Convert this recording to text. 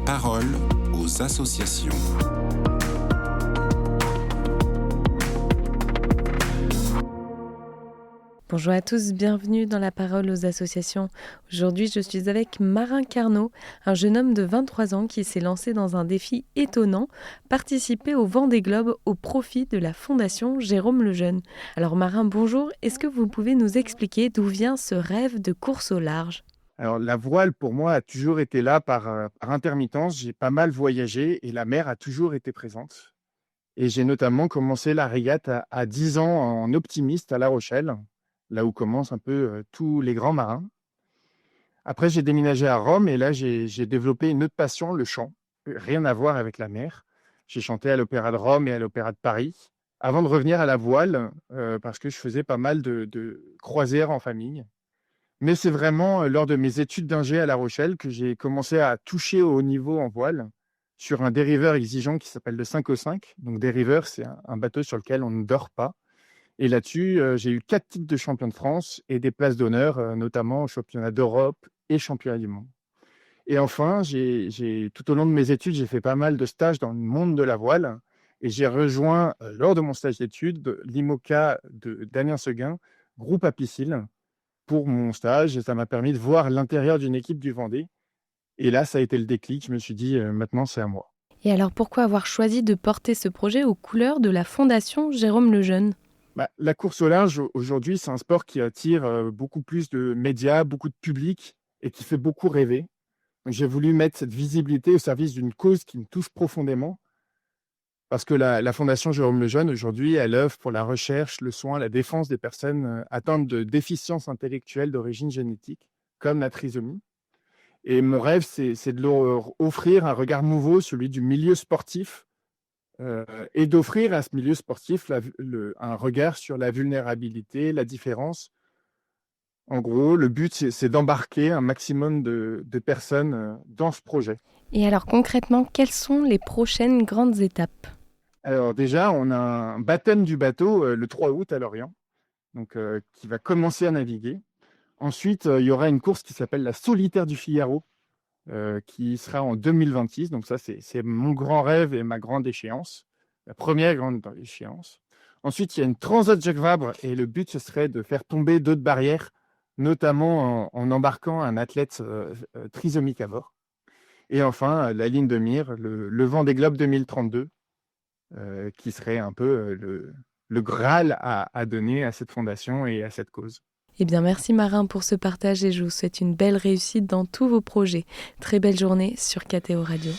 parole aux associations. Bonjour à tous, bienvenue dans la parole aux associations. Aujourd'hui, je suis avec Marin Carnot, un jeune homme de 23 ans qui s'est lancé dans un défi étonnant, participer au Vendée Globe au profit de la Fondation Jérôme Lejeune. Alors Marin, bonjour, est-ce que vous pouvez nous expliquer d'où vient ce rêve de course au large ? Alors, la voile, pour moi, a toujours été là par intermittence. J'ai pas mal voyagé et la mer a toujours été présente. Et j'ai notamment commencé la régate à 10 ans en optimiste à La Rochelle, là où commencent un peu tous les grands marins. Après, j'ai déménagé à Rome et là, j'ai développé une autre passion, le chant. Rien à voir avec la mer. J'ai chanté à l'Opéra de Rome et à l'Opéra de Paris avant de revenir à la voile parce que je faisais pas mal de croisières en famille. Mais c'est vraiment lors de mes études d'ingé à La Rochelle que j'ai commencé à toucher au haut niveau en voile sur un dériveur exigeant qui s'appelle le 505. Donc dériveur, c'est un bateau sur lequel on ne dort pas. Et là-dessus, j'ai eu 4 titres de champion de France et des places d'honneur, notamment au championnat d'Europe et championnat du monde. Et enfin, tout au long de mes études, j'ai fait pas mal de stages dans le monde de la voile. Et j'ai rejoint, lors de mon stage d'études, l'IMOCA de Damien Seguin, groupe Apicil, pour mon stage. Et ça m'a permis de voir l'intérieur d'une équipe du Vendée. Et là, ça a été le déclic. Je me suis dit, maintenant, c'est à moi. Et alors pourquoi avoir choisi de porter ce projet aux couleurs de la Fondation Jérôme Lejeune ? La course au large, aujourd'hui, c'est un sport qui attire beaucoup plus de médias, beaucoup de public et qui fait beaucoup rêver. Donc, j'ai voulu mettre cette visibilité au service d'une cause qui me touche profondément parce que la Fondation Jérôme Lejeune, aujourd'hui, elle œuvre pour la recherche, le soin, la défense des personnes atteintes de déficiences intellectuelles d'origine génétique, comme la trisomie. Et mon rêve, c'est de leur offrir un regard nouveau, celui du milieu sportif, et d'offrir à ce milieu sportif un regard sur la vulnérabilité, la différence. En gros, le but, c'est d'embarquer un maximum de personnes dans ce projet. Et alors concrètement, quelles sont les prochaines grandes étapes ? Alors déjà, on a un baptême du bateau le 3 août à Lorient, donc, qui va commencer à naviguer. Ensuite, il y aura une course qui s'appelle la Solitaire du Figaro, qui sera en 2026. Donc ça, c'est mon grand rêve et ma grande échéance, la première grande échéance. Ensuite, il y a une Transat Jacques Vabre et le but, ce serait de faire tomber d'autres barrières, notamment en embarquant un athlète trisomique à bord. Et enfin, la ligne de mire, le Vendée Globe 2032, qui serait un peu le Graal à donner à cette fondation et à cette cause. Eh bien, merci Marin pour ce partage et je vous souhaite une belle réussite dans tous vos projets. Très belle journée sur KTO Radio.